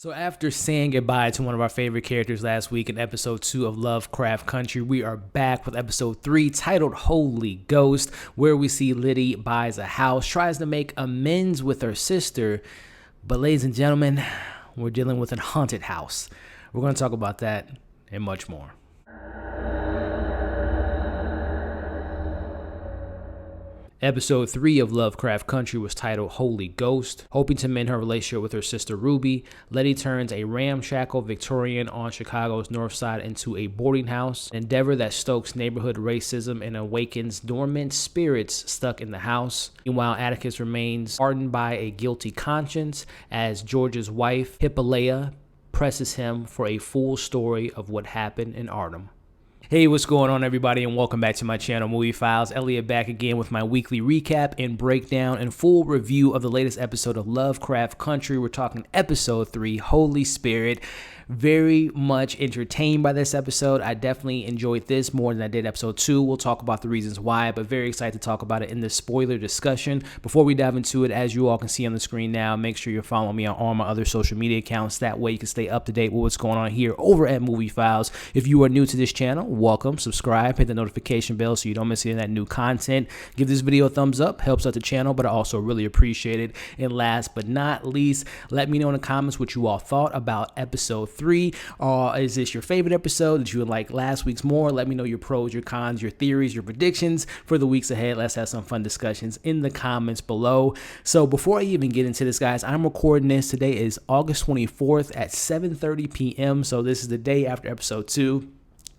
So after saying goodbye to one of our favorite characters last week in episode 2 of Lovecraft Country, we are back with episode 3 titled Holy Ghost, where we see Leti buys a house, tries to make amends with her sister, but ladies and gentlemen, we're dealing with a haunted house. We're going to talk about that and much more. Episode 3 of Lovecraft Country was titled Holy Ghost. Hoping to mend her relationship with her sister Ruby, Leti turns a ramshackle Victorian on Chicago's north side into a boarding house, an endeavor that stokes neighborhood racism and awakens dormant spirits stuck in the house. Meanwhile, Atticus remains hardened by a guilty conscience as George's wife, Hippolyta, presses him for a full story of what happened in Ardham. Hey, what's going on, everybody, and welcome back to my channel, Movie Files. Elliot back again with my weekly recap and breakdown and full review of the latest episode of Lovecraft Country. We're talking episode 3, Holy Spirit. Very much entertained by this episode. I definitely enjoyed this more than I did episode 2. We'll talk about the reasons why, but very excited to talk about it in this spoiler discussion. Before we dive into it, as you all can see on the screen now, make sure you're following me on all my other social media accounts. That way you can stay up to date with what's going on here over at Movie Files. If you are new to this channel, welcome, subscribe, hit the notification bell so you don't miss any of that new content. Give this video a thumbs up, helps out the channel, but I also really appreciate it. And last but not least, let me know in the comments what you all thought about episode 3. Is this your favorite episode? Did you like last week's more? Let me know your pros, your cons, your theories, your predictions for the weeks ahead. Let's have some fun discussions in the comments below. So before I even get into this, guys, I'm recording this. Today is August 24th at 7:30 p.m. So this is the day after episode 2.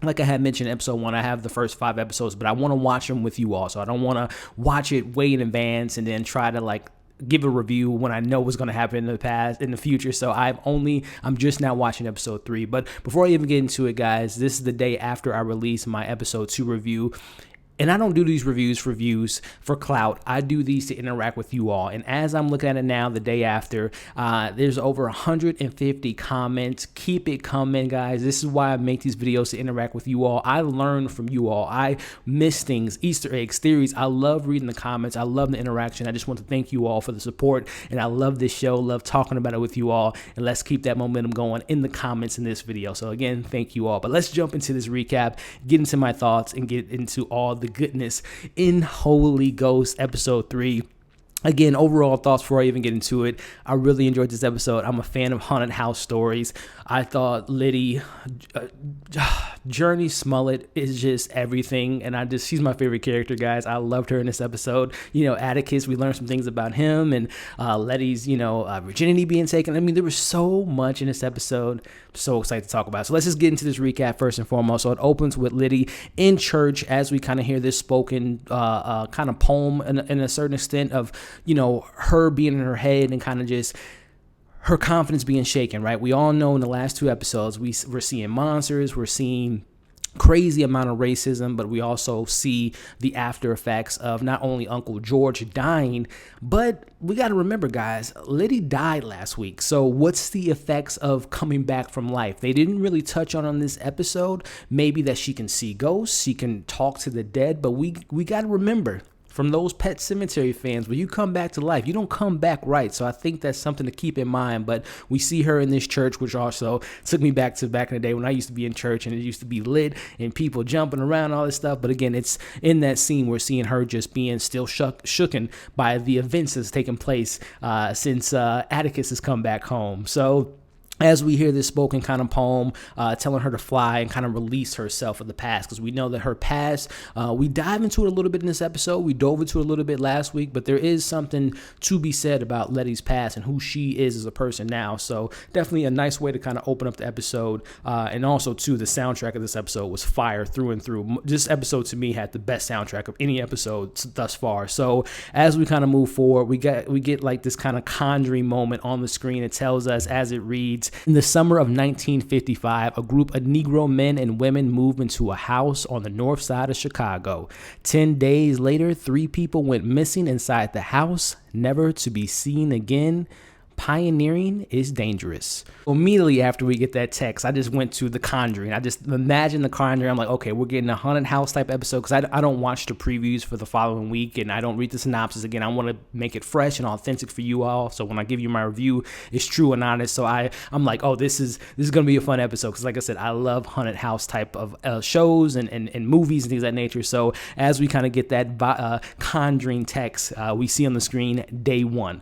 Like I had mentioned in episode 1, I have the first 5 episodes, but I want to watch them with you all. So I don't want to watch it way in advance and then try to give a review when I know what's going to happen in the future. So I'm just now watching episode 3. But before I even get into it, guys, this is the day after I release my episode 2 review. And I don't do these reviews for clout. I do these to interact with you all. And as I'm looking at it now, the day after, there's over 150 comments. Keep it coming, guys. This is why I make these videos to interact with you all. I learn from you all. I miss things, Easter eggs, theories. I love reading the comments. I love the interaction. I just want to thank you all for the support. And I love this show, love talking about it with you all. And let's keep that momentum going in the comments in this video. So again, thank you all. But let's jump into this recap, get into my thoughts, and get into all the goodness in Holy Ghost episode 3. Again, overall thoughts before I even get into it. I really enjoyed this episode. I'm a fan of haunted house stories. I thought Leti, Journey Smollett is just everything. And she's my favorite character, guys. I loved her in this episode. Atticus, we learned some things about him and Leti's, virginity being taken. I mean, there was so much in this episode. So excited to talk about it. So let's just get into this recap first and foremost. So it opens with Leti in church as we kind of hear this spoken kind of poem in a certain extent of, her being in her head and kind of just her confidence being shaken, right? We all know in the last 2 episodes, we're seeing monsters, we're seeing crazy amount of racism, but we also see the after effects of not only Uncle George dying, but we got to remember, guys, Leti died last week. So what's the effects of coming back from life? They didn't really touch on this episode. Maybe that she can see ghosts, she can talk to the dead, but we got to remember, from those Pet Cemetery fans, when you come back to life, you don't come back right. So I think that's something to keep in mind. But we see her in this church, which also took me back to back in the day when I used to be in church and it used to be lit and people jumping around, all this stuff. But again, it's in that scene we're seeing her just being still shooken by the events that's taken place since Atticus has come back home. So as we hear this spoken kind of poem telling her to fly and kind of release herself of the past, because we know that her past, we dive into it a little bit in this episode. We dove into it a little bit last week, but there is something to be said about Leti's past and who she is as a person now. So definitely a nice way to kind of open up the episode. And also, too, the soundtrack of this episode was fire through and through. This episode, to me, had the best soundtrack of any episode thus far. So as we kind of move forward, we get like this kind of conjuring moment on the screen. It tells us, as it reads, in the summer of 1955, a group of Negro men and women moved into a house on the north side of Chicago. 10 days later, 3 people went missing inside the house, never to be seen again. Pioneering is dangerous. Immediately after we get that text, I just went to The Conjuring. I just imagine The Conjuring. I'm like, okay, we're getting a haunted house type episode, because I don't watch the previews for the following week, and I don't read the synopsis. Again, I want to make it fresh and authentic for you all, so when I give you my review, it's true and honest. So I'm like, oh, this is going to be a fun episode, because like I said, I love haunted house type of shows and movies and things of that nature. So as we kind of get that Conjuring text, we see on the screen day one.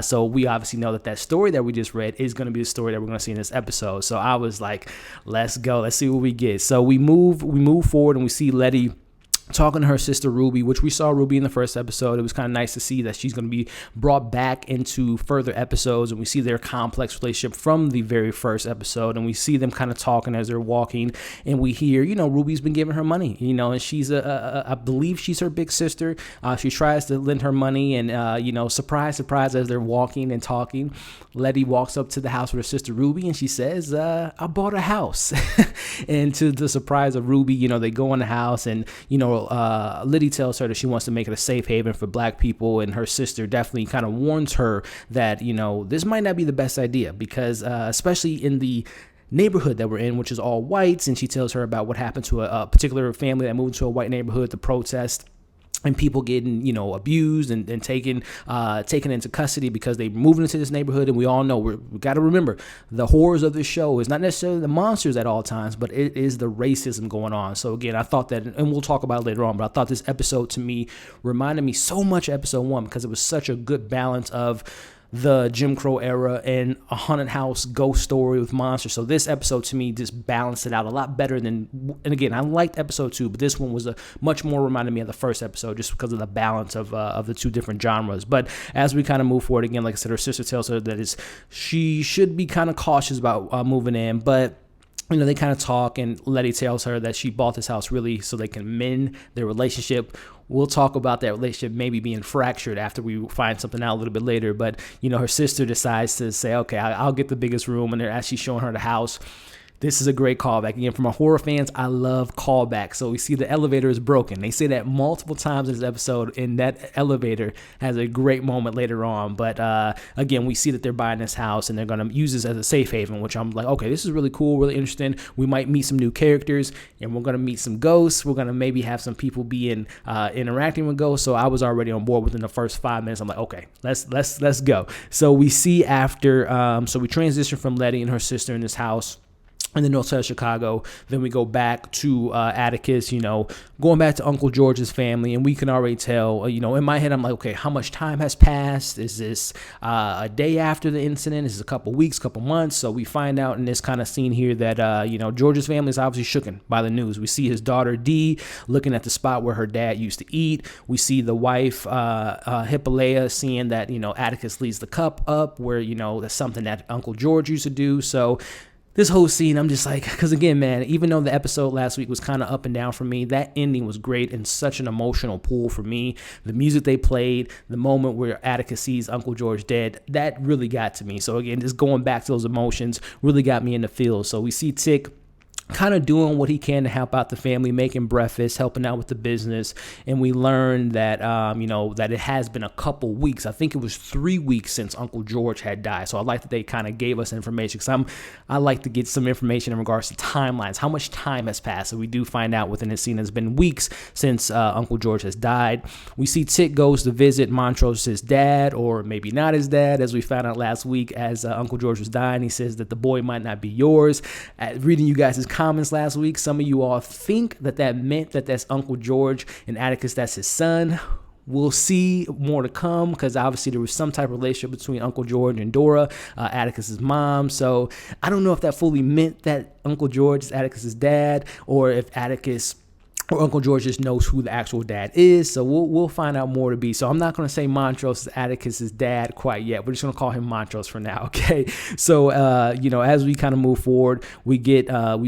So we obviously know that story that we just read is going to be the story that we're going to see in this episode. So I was like, let's go. Let's see what we get. So we move forward, and we see Leti talking to her sister Ruby, which we saw Ruby in the first episode. It was kind of nice to see that she's going to be brought back into further episodes, and we see their complex relationship from the very first episode, and we see them kind of talking as they're walking, and we hear, Ruby's been giving her money, and she's I believe she's her big sister. She tries to lend her money, and surprise, as they're walking and talking, Leti walks up to the house with her sister Ruby, and she says, I bought a house. And to the surprise of Ruby, they go in the house, and Leti tells her that she wants to make it a safe haven for black people, and her sister definitely kind of warns her that this might not be the best idea, because especially in the neighborhood that we're in, which is all whites, and she tells her about what happened to a particular family that moved to a white neighborhood to protest, and people getting, abused and taken into custody because they moved into this neighborhood. And we all know, we got to remember, the horrors of this show is not necessarily the monsters at all times, but it is the racism going on. So again, I thought that, and we'll talk about it later on, but I thought this episode to me reminded me so much of episode 1, because it was such a good balance of the Jim Crow era and a haunted house ghost story with monsters. So this episode to me just balanced it out a lot better than, and again, I liked episode 2, but this one was a much more reminded me of the first episode, just because of the balance of the two different genres. But as we kind of move forward, again, like I said, her sister tells her that she should be kind of cautious about moving in, but they kind of talk, and Leti tells her that she bought this house really so they can mend their relationship. We'll talk about that relationship maybe being fractured after we find something out a little bit later. But, her sister decides to say, okay, I'll get the biggest room. And as she's showing her the house, this is a great callback. Again, for my horror fans, I love callbacks. So we see the elevator is broken. They say that multiple times in this episode, and that elevator has a great moment later on. But again, we see that they're buying this house, and they're going to use this as a safe haven, which I'm like, okay, this is really cool, really interesting. We might meet some new characters, and we're going to meet some ghosts. We're going to maybe have some people interacting with ghosts. So I was already on board within the first 5 minutes. I'm like, okay, let's go. So we see after, so we transition from Leti and her sister in this house in the north side of Chicago. Then we go back to Atticus, going back to Uncle George's family, and we can already tell, in my head, I'm like, okay, how much time has passed? Is this a day after the incident? Is it a couple weeks, couple months? So we find out in this kind of scene here that, George's family is obviously shooken by the news. We see his daughter, Dee, looking at the spot where her dad used to eat. We see the wife, Hippolyta, seeing that, Atticus leaves the cup up where, that's something that Uncle George used to do. So this whole scene, I'm just like, because again, man, even though the episode last week was kind of up and down for me, that ending was great and such an emotional pull for me. The music they played, the moment where Atticus sees Uncle George dead, that really got to me. So again, just going back to those emotions really got me in the feels. So we see Tick kind of doing what he can to help out the family, making breakfast, helping out with the business. And we learned that, that it has been a couple weeks. I think it was 3 weeks since Uncle George had died. So I like that they kind of gave us information, because I like to get some information in regards to timelines, how much time has passed. So we do find out within the scene it's been weeks since Uncle George has died. We see Tick goes to visit Montrose's dad, or maybe not his dad, as we found out last week as Uncle George was dying. He says that the boy might not be yours. Reading you guys' comments last week, some of you all think that meant that that's Uncle George, and Atticus, that's his son. We'll see more to come, because obviously there was some type of relationship between Uncle George and Dora, Atticus's mom. So I don't know if that fully meant that Uncle George is Atticus's dad, or if Atticus or Uncle George just knows who the actual dad is. So we'll find out more to be. So I'm not going to say Montrose is Atticus's dad quite yet. We're just going to call him Montrose for now, okay? So, as we kind of move forward, we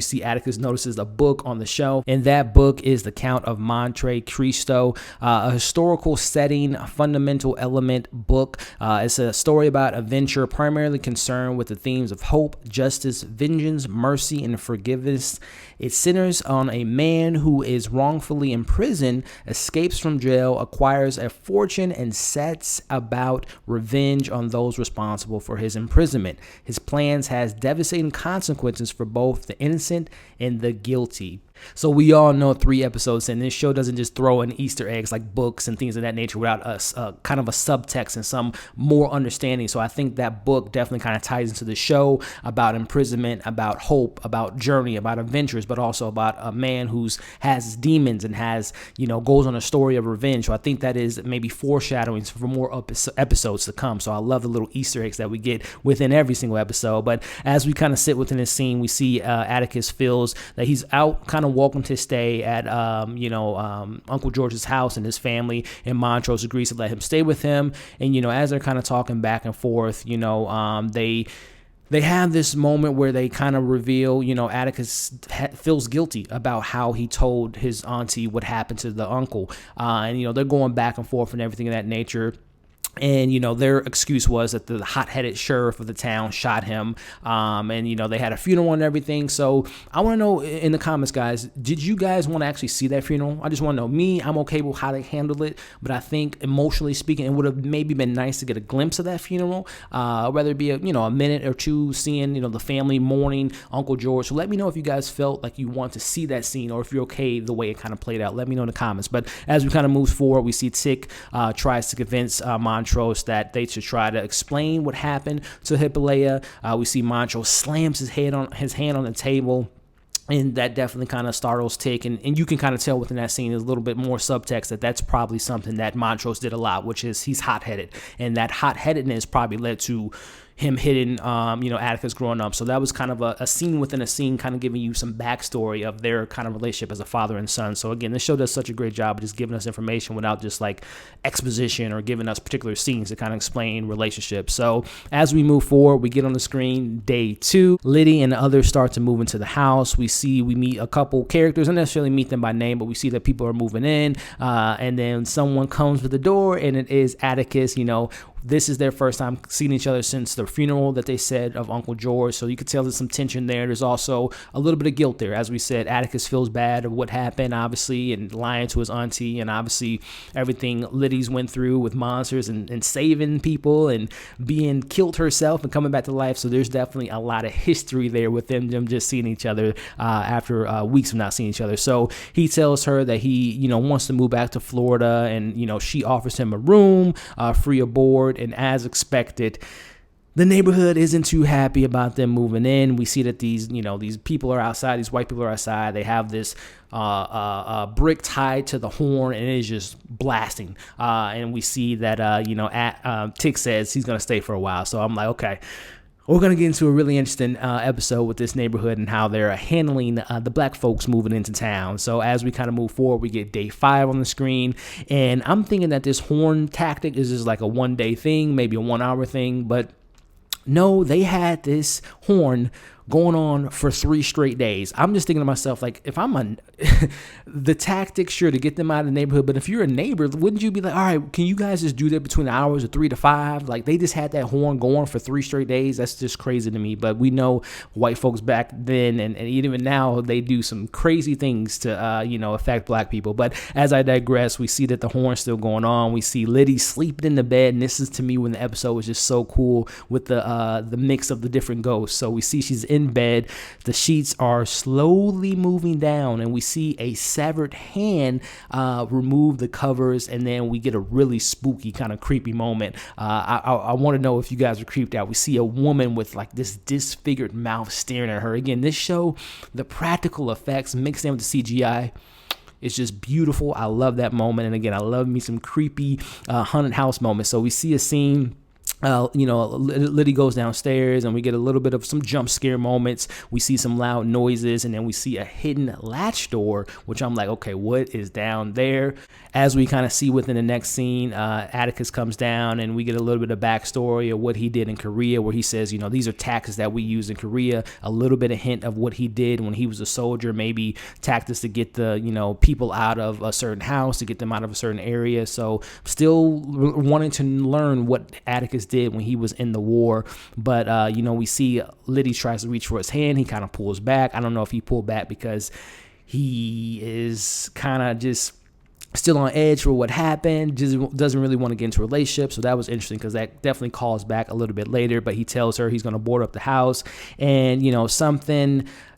see Atticus notices a book on the shelf, and that book is The Count of Monte Cristo, a historical setting, a fundamental element book. It's a story about adventure, primarily concerned with the themes of hope, justice, vengeance, mercy, and forgiveness. It centers on a man who is wrongfully imprisoned, escapes from jail, acquires a fortune, and sets about revenge on those responsible for his imprisonment. His plans has devastating consequences for both the innocent and the guilty. So we all know 3 episodes, and this show doesn't just throw in Easter eggs like books and things of that nature without a kind of a subtext and some more understanding. So I think that book definitely kind of ties into the show about imprisonment, about hope, about journey, about adventures, but also about a man who's has demons and has, goes on a story of revenge. So I think that is maybe foreshadowing for more episodes to come. So I love the little Easter eggs that we get within every single episode. But as we kind of sit within this scene, we see Atticus feels that he's out kind of welcome to stay at Uncle George's house and his family, and Montrose agrees to let him stay with him. And as they're kind of talking back and forth, they have this moment where they kind of reveal, Atticus feels guilty about how he told his auntie what happened to the uncle, and they're going back and forth and everything of that nature. And, their excuse was that the hot-headed sheriff of the town shot him. And, they had a funeral and everything. So I want to know in the comments, guys, did you guys want to actually see that funeral? I just want to know. Me, I'm okay with how they handled it. But I think emotionally speaking, it would have maybe been nice to get a glimpse of that funeral. Whether it be, a minute or two seeing, the family mourning Uncle George. So let me know if you guys felt like you want to see that scene or if you're okay the way it kind of played out. Let me know in the comments. But as we kind of move forward, we see Tick tries to convince Montrose that they should try to explain what happened to Hippolyta. We see Montrose slams his hand on the table. And that definitely kind of startles Tick. And you can kind of tell within that scene, there's a little bit more subtext that that's probably something that Montrose did a lot, which is he's hot-headed. And that hot-headedness probably led to him hitting, Atticus growing up. So that was kind of a scene within a scene, kind of giving you some backstory of their kind of relationship as a father and son. So again, this show does such a great job of just giving us information without just like exposition or giving us particular scenes to kind of explain relationships. So as we move forward, we get on the screen day 2. Leti and the others start to move into the house. We meet a couple characters, not necessarily meet them by name, but we see that people are moving in, and then someone comes to the door, and it is Atticus. This is their first time seeing each other since the funeral that they said of Uncle George. So you could tell there's some tension there. There's also a little bit of guilt there. As we said, Atticus feels bad of what happened, obviously, and lying to his auntie, and obviously everything Letty's went through with monsters and saving people and being killed herself and coming back to life. So there's definitely a lot of history there with them just seeing each other after weeks of not seeing each other. So he tells her that he, wants to move back to Florida, and, she offers him a room, free of board. And as expected, the neighborhood isn't too happy about them moving in. We see that these people are outside. These white people are outside. They have this brick tied to the horn, and it is just blasting. And we see that, Tick says he's going to stay for a while. So I'm like, okay. We're going to get into a really interesting episode with this neighborhood and how they're handling the black folks moving into town. So as we kind of move forward, we get day 5 on the screen. And I'm thinking that this horn tactic is just like a one-day thing, maybe a 1-hour thing. But no, they had this horn going on for 3 straight days. I'm just thinking to myself, like, if I'm the tactic, sure, to get them out of the neighborhood, but if you're a neighbor, wouldn't you be like, all right, can you guys just do that between the hours of 3 to 5? Like, they just had that horn going for 3 straight days. That's just crazy to me. But we know white folks back then and even now, they do some crazy things to affect black people. But as I digress, we see that the horn's still going on. We see Leti sleeping in the bed, and this is to me when the episode was just so cool with the mix of the different ghosts. So we see she's in bed, the sheets are slowly moving down, and we see a severed hand remove the covers, and then we get a really spooky kind of creepy moment. I want to know if you guys are creeped out. We see a woman with like this disfigured mouth staring at her. Again, this show, the practical effects mixed in with the CGI, it's just beautiful. I love that moment. And again, I love me some creepy haunted house moments. So we see a scene. Leti goes downstairs, and we get a little bit of some jump scare moments. We see some loud noises, and then we see a hidden latch door, which I'm like, okay, what is down there? As we kind of see within the next scene, Atticus comes down, and we get a little bit of backstory of what he did in Korea, where he says, these are tactics that we use in Korea. A little bit of hint of what he did when he was a soldier, maybe tactics to get the, people out of a certain house, to get them out of a certain area. So still wanting to learn what Atticus did when he was in the war. But we see Leti tries to reach for his hand. He kind of pulls back. I don't know if he pulled back because he is kind of just still on edge for what happened, just doesn't really want to get into a relationship. So that was interesting because that definitely calls back a little bit later. But he tells her he's going to board up the house, and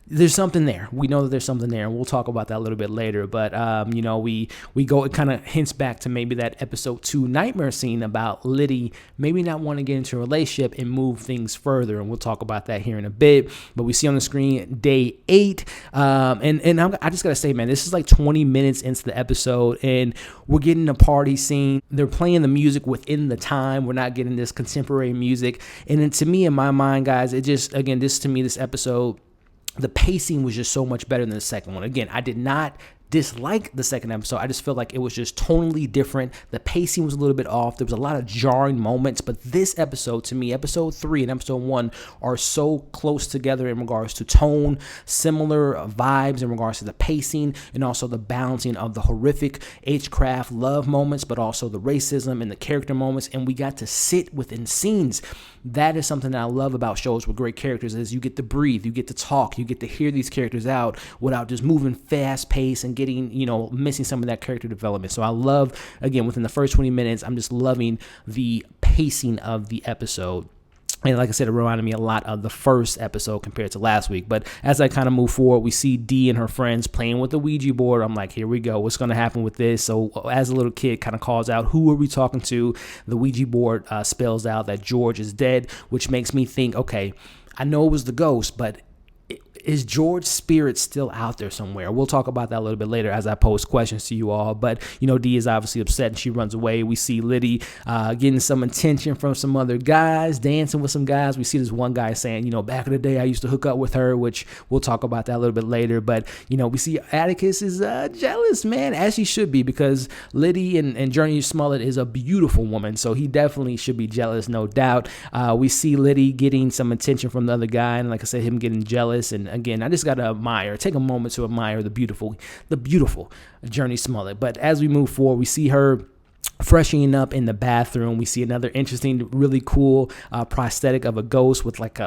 there's something there. We know that there's something there, and we'll talk about that a little bit later. But we go, it kind of hints back to maybe that episode 2 nightmare scene about Leti maybe not wanting to get into a relationship and move things further, and we'll talk about that here in a bit. But we see on the screen day 8, and I just gotta say, man, this is like 20 minutes into the episode, and we're getting a party scene. They're playing the music within the time. We're not getting this contemporary music, and then to me, in my mind, guys, it just, again, this episode, the pacing was just so much better than the second one. Again, I did not dislike the second episode. I just felt like it was just tonally different. The pacing was a little bit off. There was a lot of jarring moments, but this episode, to me, episode 3 and episode 1 are so close together in regards to tone, similar vibes in regards to the pacing, and also the balancing of the horrific H-craft love moments, but also the racism and the character moments, and we got to sit within scenes. That is something that I love about shows with great characters, is you get to breathe, you get to talk, you get to hear these characters out without just moving fast pace and getting, missing some of that character development. So I love, again, within the first 20 minutes, I'm just loving the pacing of the episode. And like I said, it reminded me a lot of the first episode compared to last week. But as I kind of move forward, we see Dee and her friends playing with the Ouija board. I'm like, here we go. What's going to happen with this? So as a little kid kind of calls out, who are we talking to? The Ouija board spells out that George is dead, which makes me think, okay, I know it was the ghost, but is George's spirit still out there somewhere? We'll talk about that a little bit later as I pose questions to you all. But, Dee is obviously upset and she runs away. We see Leti getting some attention from some other guys, dancing with some guys. We see this one guy saying, back in the day I used to hook up with her, which we'll talk about that a little bit later. But, we see Atticus is jealous, man, as he should be, because Leti and Journey Smollett is a beautiful woman. So he definitely should be jealous, no doubt. We see Leti getting some attention from the other guy. And like I said, him getting jealous. And again, I just got to take a moment to admire the beautiful Journey Smollett. But as we move forward, we see her freshening up in the bathroom. We see another interesting, really cool prosthetic of a ghost with like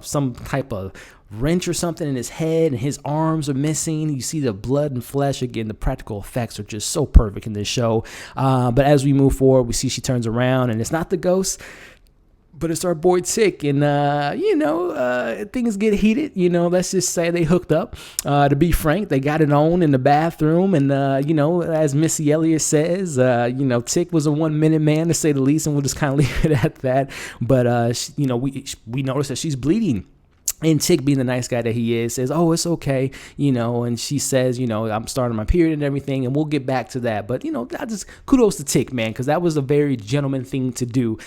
some type of wrench or something in his head, and his arms are missing. You see the blood and flesh. Again, the practical effects are just so perfect in this show. But as we move forward, we see she turns around and it's not the ghost, but it's our boy Tick, and things get heated. Let's just say they hooked up. To be frank, they got it on in the bathroom, and as Missy Elliott says, Tick was a 1 minute man to say the least, and we'll just kind of leave it at that. But we notice that she's bleeding. And Tick, being the nice guy that he is, says, oh, it's okay, and she says, I'm starting my period and everything, and we'll get back to that. But, I just kudos to Tick, man, because that was a very gentleman thing to do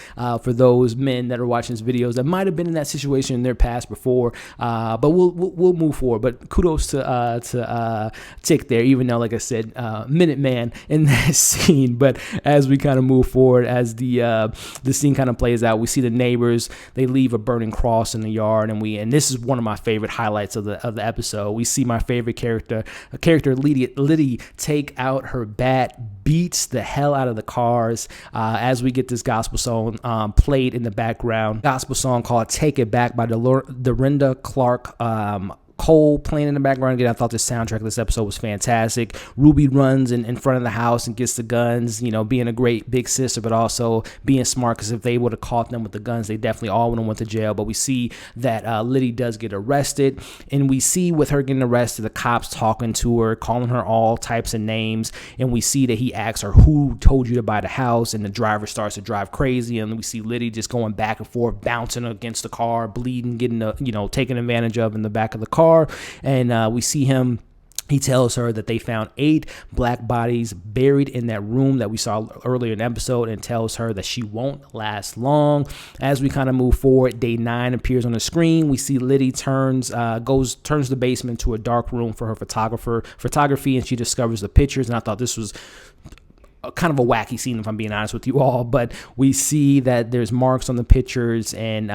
for those men that are watching these videos that might have been in that situation in their past before. But we'll move forward. But kudos to Tick there, even though, like I said, minute man in that scene. But as we kind of move forward, as the scene kind of plays out, we see the neighbors. They leave a burning cross in the yard, and this is one of my favorite highlights of the episode. We see my favorite character Leti take out her bat, beats the hell out of the cars as we get this gospel song played in the background. Gospel song called "Take It Back" by Dorinda Clark Cole playing in the background. Again, I thought the soundtrack of this episode was fantastic. Ruby runs in front of the house and gets the guns, being a great big sister, but also being smart, because if they would have caught them with the guns, they definitely all would have went to jail. But we see that Leti does get arrested, and we see with her getting arrested, the cops talking to her, calling her all types of names, and we see that he asks her, who told you to buy the house? And the driver starts to drive crazy, and we see Leti just going back and forth, bouncing against the car, bleeding, getting taken advantage of in the back of the car. And we see him. He tells her that they found 8 black bodies buried in that room that we saw earlier in the episode, and tells her that she won't last long. As we kind of move forward, day 9 appears on the screen. We see Leti turns the basement to a dark room for her photography, and she discovers the pictures. And I thought this was kind of a wacky scene, if I'm being honest with you all, but we see that there's marks on the pictures, and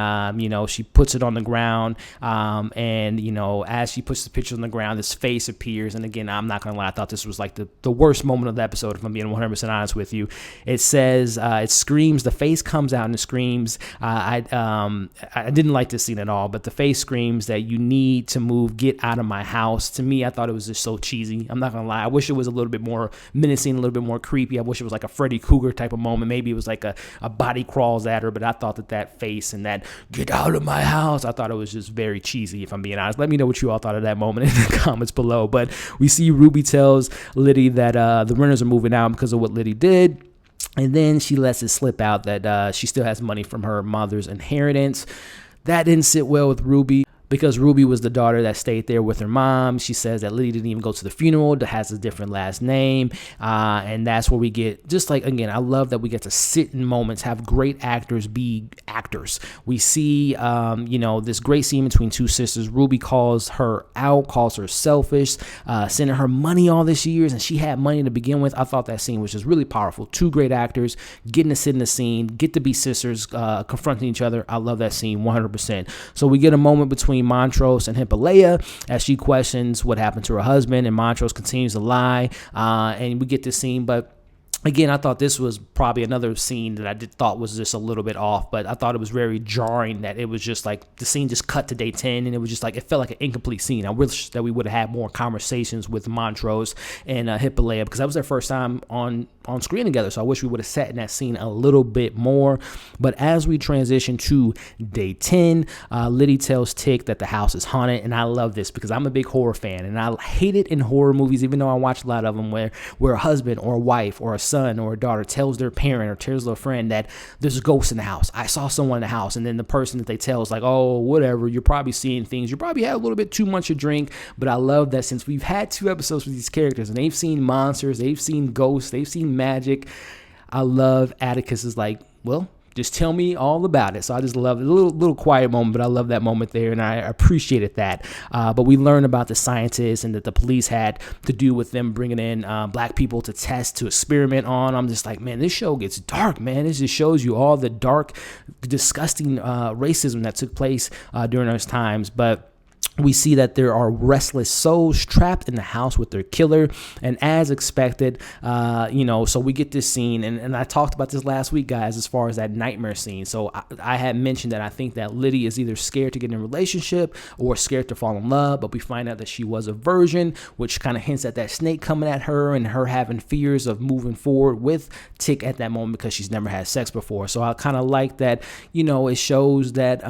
she puts it on the ground, and as she puts the picture on the ground, this face appears. And again, I'm not gonna lie, I thought this was like the worst moment of the episode, if I'm being 100% honest with you. It says, it screams, the face comes out and it screams. I didn't like this scene at all, but the face screams that you need to move, get out of my house. To me, I thought it was just so cheesy. I'm not gonna lie, I wish it was a little bit more menacing, a little bit more creepy. I wish it was like a Freddy Krueger type of moment. Maybe it was like a body crawls at her, but I thought that face and that get out of my house, I thought it was just very cheesy, if I'm being honest. Let me know what you all thought of that moment in the comments below. But we see Ruby tells Leti that the renters are moving out because of what Leti did. And then she lets it slip out that she still has money from her mother's inheritance. That didn't sit well with Ruby, because Ruby was the daughter that stayed there with her mom. She says that Leti didn't even go to the funeral, that has a different last name. And that's where we get, just like, again, I love that we get to sit in moments, have great actors be actors. We see, this great scene between two sisters. Ruby calls her out, calls her selfish, sending her money all these years, and she had money to begin with. I thought that scene was just really powerful. Two great actors getting to sit in the scene, get to be sisters, confronting each other. I love that scene 100%. So we get a moment between Montrose and Hippolyta as she questions what happened to her husband, and Montrose continues to lie, and we get this scene. But again, I thought this was probably another scene that I thought was just a little bit off, but I thought it was very jarring that it was just like the scene just cut to day 10, and it was just like, it felt like an incomplete scene. I wish that we would have had more conversations with Montrose and Hippolyta, because that was their first time on screen together. So I wish we would have sat in that scene a little bit more. But as we transition to day 10, Leti tells Tick that the house is haunted. And I love this because I'm a big horror fan, and I hate it in horror movies, even though I watch a lot of them, where a husband or a wife or a son or a daughter tells their parent or tells their friend that there's a ghost in the house. I saw someone in the house. And then the person that they tell is like, oh, whatever, you're probably seeing things. You probably had a little bit too much to drink. But I love that since we've had 2 episodes with these characters, and they've seen monsters, they've seen ghosts, they've seen magic. I love Atticus is like, well, just tell me all about it. So I just love it. A little quiet moment, but I love that moment there, and I appreciated that. But we learn about the scientists and that the police had to do with them bringing in black people to test, to experiment on. I'm just like, man, this show gets dark, man. This just shows you all the dark, disgusting racism that took place during those times. But we see that there are restless souls trapped in the house with their killer. And as expected, so we get this scene. And I talked about this last week, guys, as far as that nightmare scene. So I had mentioned that I think that Leti is either scared to get in a relationship or scared to fall in love. But we find out that she was a virgin, which kind of hints at that snake coming at her and her having fears of moving forward with Tick at that moment because she's never had sex before. So I kind of like that, it shows that,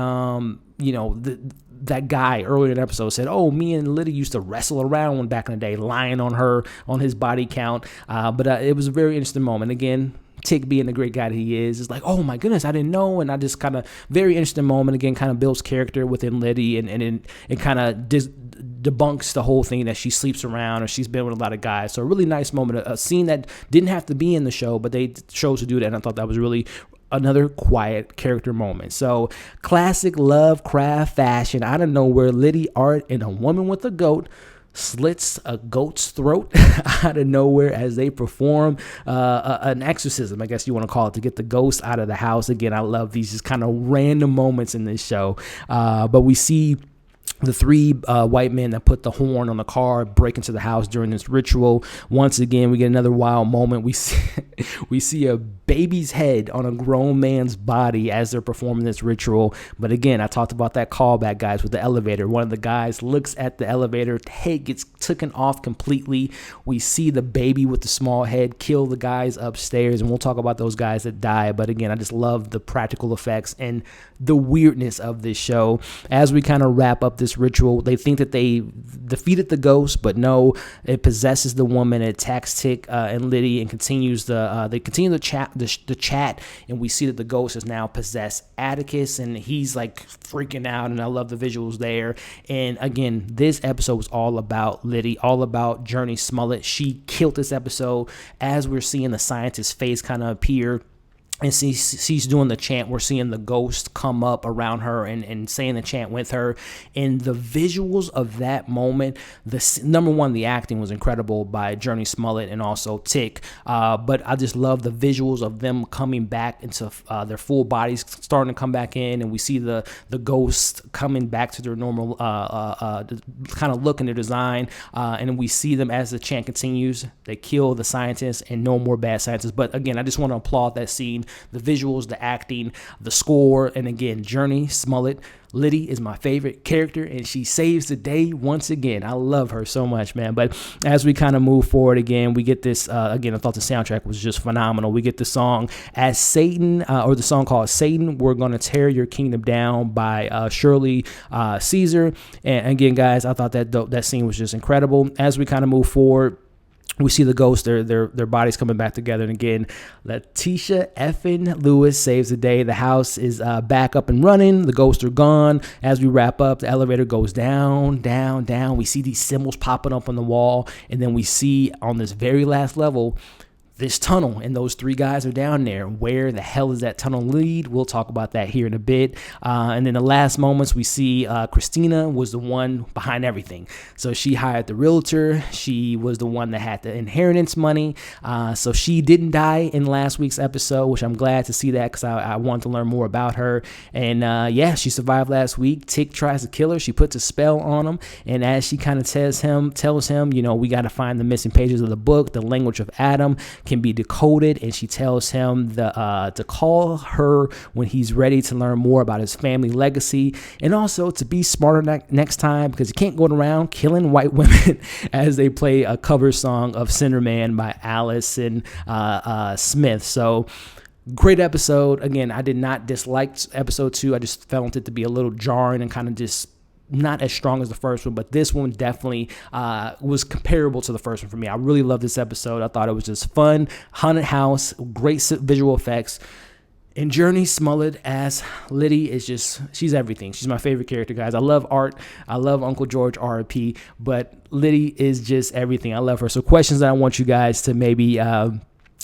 that guy earlier in the episode said, oh, me and Leti used to wrestle around back in the day, lying on her, on his body count. But it was a very interesting moment. Again, Tick being the great guy that he is like, oh my goodness, I didn't know. And I just kind of, very interesting moment. Again, kind of builds character within Leti, and it kind of debunks the whole thing that she sleeps around or she's been with a lot of guys. So a really nice moment, a scene that didn't have to be in the show, but they chose to do that. And I thought that was really another quiet character moment. So classic Lovecraft fashion. Out of nowhere, Leti art and a woman with a goat slits a goat's throat out of nowhere as they perform an exorcism, I guess you want to call it, to get the ghost out of the house. Again, I love these just kind of random moments in this show. But we see the 3 white men that put the horn on the car break into the house during this ritual. Once again, we get another wild moment. We see a baby's head on a grown man's body as they're performing this ritual. But again, I talked about that callback, guys, with the elevator. One of the guys looks at the elevator, head gets taken off completely. We see the baby with the small head kill the guys upstairs, and we'll talk about those guys that die. But again, I just love the practical effects and the weirdness of this show. As we kind of wrap up this ritual, they think that they defeated the ghost, but no, it possesses the woman. It attacks Tick and Leti, and continues they continue the chat, and we see that the ghost has now possessed Atticus, and he's like freaking out, and I love the visuals there. And again, this episode was all about Leti, all about Journey Smollett. She killed this episode as we're seeing the scientist's face kind of appear and she's doing the chant. We're seeing the ghost come up around her and saying the chant with her. And the visuals of that moment, number one, the acting was incredible by Jurnee Smollett and also Tick. But I just love the visuals of them coming back into their full bodies, starting to come back in. And we see the ghost coming back to their normal kind of look and their design. And we see them as the chant continues. They kill the scientists and no more bad scientists. But again, I just want to applaud that scene. The visuals, the acting, the score, and again, Jurnee Smollett. Leti is my favorite character, and she saves the day once again. I love her so much, man. But as we kind of move forward again, we get this, again, I thought the soundtrack was just phenomenal. We get the song As Satan, or the song called Satan, We're Gonna Tear Your Kingdom Down by Shirley Caesar. And again, guys, I thought that scene was just incredible. As we kind of move forward, we see the ghosts, their bodies coming back together. And again, Letitia effing Lewis saves the day. The house is back up and running. The ghosts are gone. As we wrap up, the elevator goes down, down, down. We see these symbols popping up on the wall. And then we see on this very last level, this tunnel, and those three guys are down there. Where the hell is that tunnel lead? We'll talk about that here in a bit. And in the last moments, we see Christina was the one behind everything. So she hired the realtor. She was the one that had the inheritance money. So she didn't die in last week's episode, which I'm glad to see that because I want to learn more about her. And yeah, she survived last week. Tick tries to kill her. She puts a spell on him. And as she kind of tells him, you know, we got to find the missing pages of the book. The language of Adam can be decoded, and she tells him to call her when he's ready to learn more about his family legacy, and also to be smarter next time because you can't go around killing white women as they play a cover song of Cinderman by Allison Smith. So great episode. Again, I did not dislike episode 2. I just felt it to be a little jarring and kind of just not as strong as the first one, but this one definitely was comparable to the first one for me. I really love this episode. I thought it was just fun. Haunted house, great visual effects. And Jurnee Smollett as Leti is just, she's everything. She's my favorite character, guys. I love Art. I love Uncle George R.I.P., but Leti is just everything. I love her. So questions that I want you guys to maybe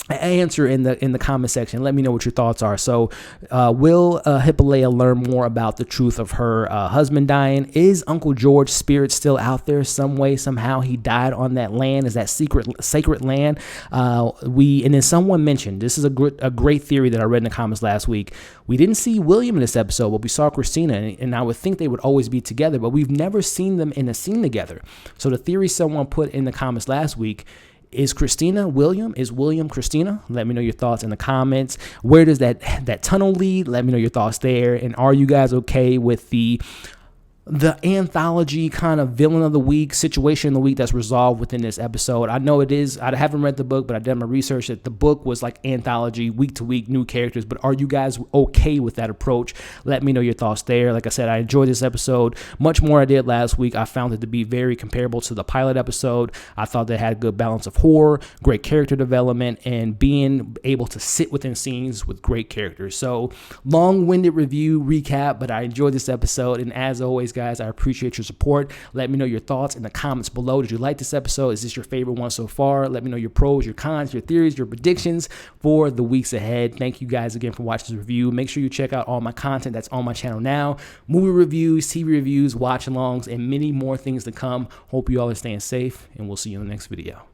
answer in the comment section. Let me know what your thoughts are. So will Hippolyta learn more about the truth of her husband dying? Is Uncle George's spirit still out there some way, somehow? He died on that land. Is that sacred land? And then someone mentioned, this is a great theory that I read in the comments last week. We didn't see William in this episode, but we saw Christina, and I would think they would always be together, but we've never seen them in a scene together. So the theory someone put in the comments last week, is Christina William? Is William Christina? Let me know your thoughts in the comments. Where does that tunnel lead? Let me know your thoughts there. And are you guys okay with the anthology kind of villain of the week, situation of the week that's resolved within this episode? I know it is. I haven't read the book, but I did my research that the book was like anthology, week to week, new characters. But are you guys okay with that approach? Let me know your thoughts there. Like I said, I enjoyed this episode much more than I did last week. I found it to be very comparable to the pilot episode. I thought they had a good balance of horror, great character development, and being able to sit within scenes with great characters. So long-winded review recap, but I enjoyed this episode. And as always, guys, I appreciate your support. Let me know your thoughts in the comments below. Did you like this episode? Is this your favorite one so far? Let me know your pros, your cons, your theories, your predictions for the weeks ahead. Thank you guys again for watching this review. Make sure you check out all my content that's on my channel now. Movie reviews, TV reviews, watch-alongs, and many more things to come. Hope you all are staying safe, and we'll see you in the next video.